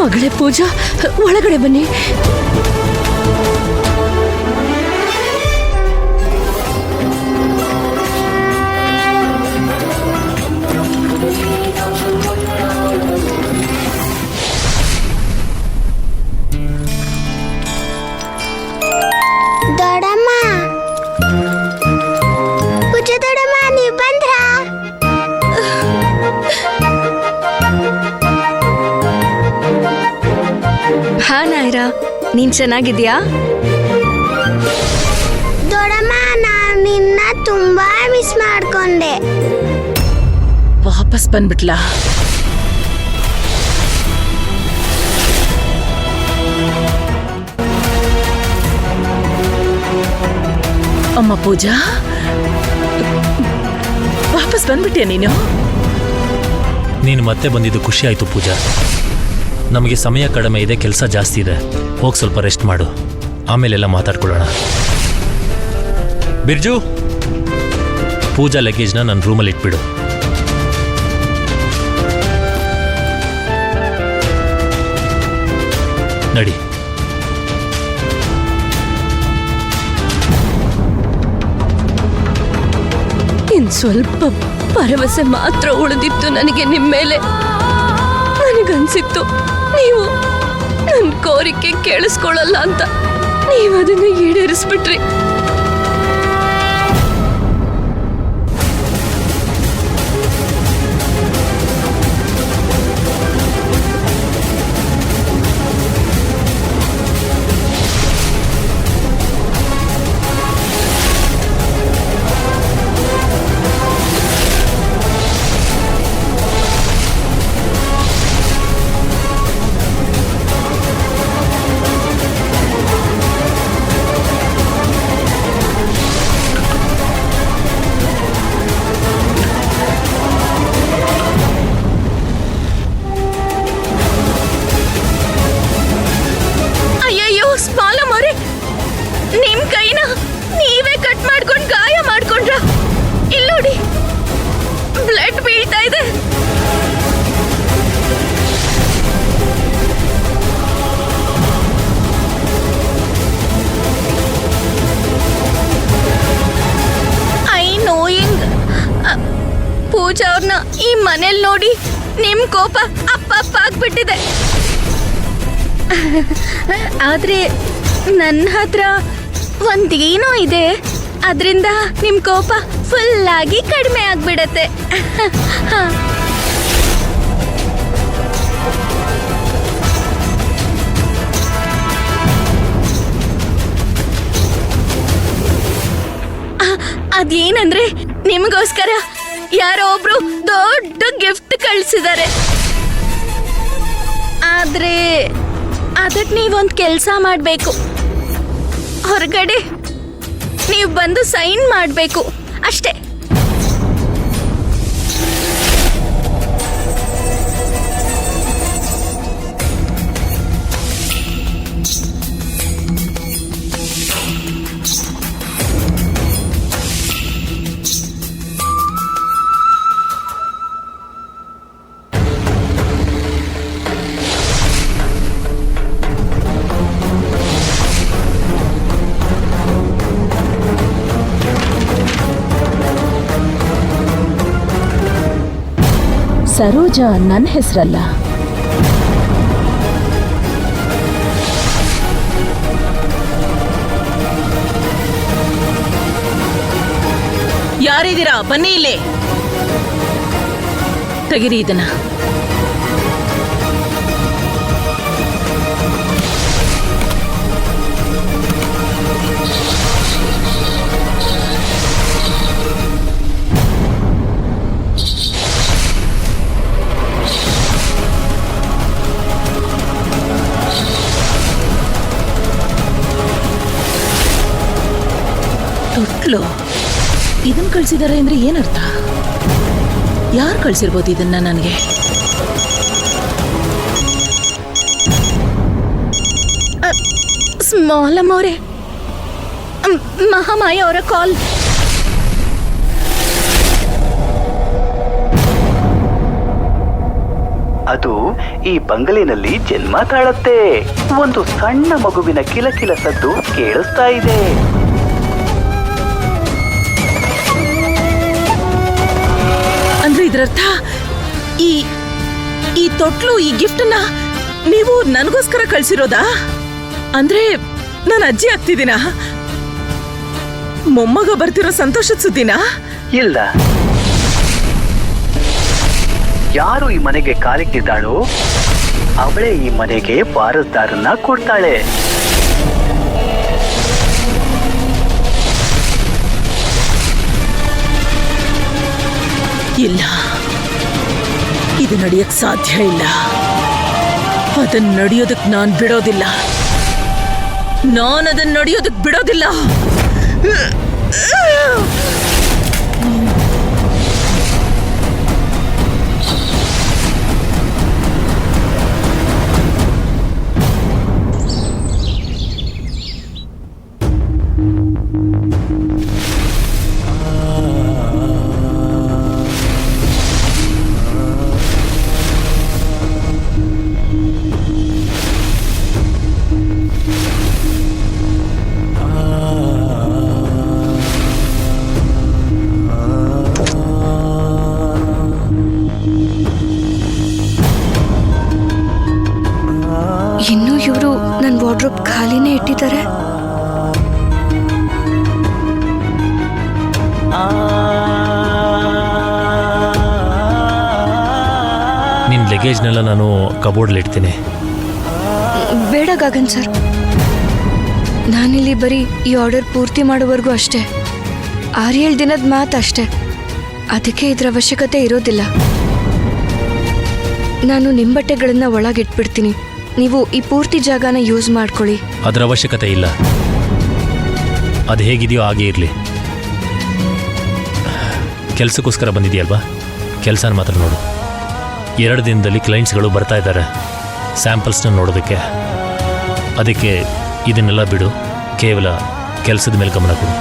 ಮಗಳೇ ಪೂಜಾ, ಒಳಗಡೆ ಬನ್ನಿ. ದೊಡ್ಡಮ್ಮ, ಪೂಜಾ ದೊಡ್ಡಮ್ಮ, ನೀವ್ ಬಂದ್ರಾ? ಹಾ ನಾಯ್ರಾ, ನೀನ್ ಚೆನ್ನಾಗಿದ್ಯಾ? ದೊಡ್ಡಮ್ಮ, ನಾನು ನಿನ್ನ ತುಂಬಾ ಮಿಸ್ ಮಾಡ್ಕೊಂಡೆ. ವಾಪಸ್ ಬಂದ್ಬಿಟ್ಲಾ? ಅಮ್ಮ ಪೂಜಾ, ವಾಪಸ್ ಬಂದ್ಬಿಟ್ಟೆ ನೀನು? ನೀನು ಮತ್ತೆ ಬಂದಿದ್ದು ಖುಷಿ ಆಯ್ತು ಪೂಜಾ. ನಮಗೆ ಸಮಯ ಕಡಿಮೆ ಇದೆ, ಕೆಲಸ ಜಾಸ್ತಿ ಇದೆ. ಹೋಗಿ ಸ್ವಲ್ಪ ರೆಸ್ಟ್ ಮಾಡು, ಆಮೇಲೆಲ್ಲ ಮಾತಾಡ್ಕೊಳ್ಳೋಣ. ಬಿರ್ಜು, ಪೂಜಾ ಲಗೇಜ್ನ ನನ್ನ ರೂಮಲ್ಲಿ ಇಟ್ಬಿಡು. ನಡಿ. ಇನ್ ಸ್ವಲ್ಪ ಭರವಸೆ ಮಾತ್ರ ಉಳಿದಿತ್ತು ನನಗೆ ನಿಮ್ಮ ಮೇಲೆ. ನನಗನ್ಸಿತ್ತು ನೀವು ನನ್ನ ಕೋರಿಕೆ ಕೇಳಿಸ್ಕೊಳ್ಳಲ್ಲ ಅಂತ. ನೀವು ಅದನ್ನ ಈಡೇರಿಸ್ಬಿಟ್ರಿ. ನಿಮ್ ಕೈನ ನೀವೇ ಕಟ್ ಮಾಡ್ಕೊಂಡು ಗಾಯ ಮಾಡ್ಕೊಂಡ್ರ? ಇಲ್ಲೋಡಿ, ಬ್ಲಡ್ ಬೀಳ್ತಾ ಇದೆ. I knowing. ಪೂಜಾ ಅವ್ರನ್ನ ಈ ಮನೇಲಿ ನೋಡಿ ನಿಮ್ ಕೋಪ ಅಪ್ಪ ಆಗ್ಬಿಟ್ಟಿದೆ. ಆದ್ರೆ ನನ್ನ ಹತ್ರ ಒಂದೇನೋ ಇದೆ, ಅದರಿಂದ ನಿಮ್ ಕೋಪ ಫುಲ್ ಆಗಿ ಕಡಿಮೆ ಆಗ್ಬಿಡತ್ತೆ. ಅದೇನಂದ್ರೆ ನಿಮಗೋಸ್ಕರ ಯಾರೋ ಒಬ್ರು ದೊಡ್ಡ ಗಿಫ್ಟ್ ಕಳ್ಸಿದ್ದಾರೆ. ಆದ್ರೆ ಅದಕ್ಕೆ ನೀವೊಂದು ಕೆಲಸ ಮಾಡಬೇಕು. ಹೊರಗಡೆ ನೀವು ಬಂದು ಸೈನ್ ಮಾಡಬೇಕು ಅಷ್ಟೇ. ಸರೋಜಾ ನನ್ನ ಹೆಸರಲ್ಲ. ಯಾರಿದ್ದೀರಾ? ಬನ್ನಿ ಇಲ್ಲಿ. ತೆಗಿರಿ ಇದನ್ನ. ತೊಟ್ಲು ಇದನ್ನ ಕಳ್ಸಿದಾರೆ ಅಂದ್ರೆ ಏನರ್ಥ? ಯಾರು ಕಳ್ಸಿರ್ಬೋದು ಇದನ್ನ ನನಗೆ? ಸ್ಮಾಲಮ್ ಅವರೇ, ಮಹಾಮಾಯ ಅವರ ಕಾಲ್. ಅದು ಈ ಬಂಗಲೆನಲ್ಲಿ ಜನ್ಮ ತಾಳತ್ತೆ. ಒಂದು ಸಣ್ಣ ಮಗುವಿನ ಕಿಲಕಿಲ ಸದ್ದು ಕೇಳಿಸ್ತಾ ಇದೆ. ಅಂದ್ರೆ ಇದರರ್ಥ ಈ ತೊಟ್ಲು, ಈ ಗಿಫ್ಟನ್ನ ನೀವು ನನಗೋಸ್ಕರ ಕಳ್ಸಿರೋದಾ? ಅಂದ್ರೆ ನಾನು ಅಜ್ಜಿ ಆಗ್ತಿದ್ದೀನ? ಮೊಮ್ಮಗ ಬರ್ತಿರೋ ಸಂತೋಷದ ಸುದ್ದಿನಾ? ಇಲ್ಲ, ಯಾರು ಈ ಮನೆಗೆ ಕಾಲಿಟ್ಟಿದ್ದಾಳೋ ಅವಳೇ ಈ ಮನೆಗೆ ವಾರಸ್ದಾರನ್ನ ಕೊಡ್ತಾಳೆ. ಇಲ್ಲ, ಇದು ನಡೆಯಕ್ ಸಾಧ್ಯ ಇಲ್ಲ. ಅದನ್ನ ನಡೆಯೋದಕ್ ನಾನ್ ಬಿಡೋದಿಲ್ಲ. ಅದನ್ನ ನಡೆಯೋದಕ್ ಬಿಡೋದಿಲ್ಲ. ಇನ್ನು ಇವರು ನನ್ನ ವಾರ್ಡ್ರೋಬ್ ಖಾಲಿನೇ ಇಟ್ಟಿದ್ದಾರೆ. ನಿನ್ನ ಲಗೇಜ್ನೆಲ್ಲ ನಾನು ಕಬೋರ್ಡ್ಲಿ ಇಡ್ತೀನಿ. ಬೇಡ ಗಗನ್ ಸರ್, ನಾನಿಲ್ಲಿ ಬರೀ ಈ ಆರ್ಡರ್ ಪೂರ್ತಿ ಮಾಡೋವರೆಗೂ ಅಷ್ಟೇ. 6-7 ದಿನದ ಮಾತು ಅಷ್ಟೇ. ಅದಕ್ಕೆ ಇದರ ಅವಶ್ಯಕತೆ ಇರೋದಿಲ್ಲ. ನಾನು ನಿಮ್ಮ ಬಟ್ಟೆಗಳನ್ನ ಒಳಗಿಟ್ಬಿಡ್ತೀನಿ. ನೀವು ಈ ಪೂರ್ತಿ ಜಾಗನ ಯೂಸ್ ಮಾಡ್ಕೊಳ್ಳಿ. ಅದರ ಅವಶ್ಯಕತೆ ಇಲ್ಲ. ಅದು ಹೇಗಿದೆಯೋ ಹಾಗೆ ಇರಲಿ. ಕೆಲಸಕ್ಕೋಸ್ಕರ ಬಂದಿದೆಯಲ್ವಾ, ಕೆಲಸನ ಮಾತ್ರ ನೋಡು. 2 ದಿನದಲ್ಲಿ ಕ್ಲೈಂಟ್ಸ್ಗಳು ಬರ್ತಾ ಇದ್ದಾರೆ ಸ್ಯಾಂಪಲ್ಸ್ನ ನೋಡೋದಕ್ಕೆ. ಅದಕ್ಕೆ ಇದನ್ನೆಲ್ಲ ಬಿಡು, ಕೇವಲ ಕೆಲಸದ ಮೇಲೆ ಗಮನ ಕೊಡು.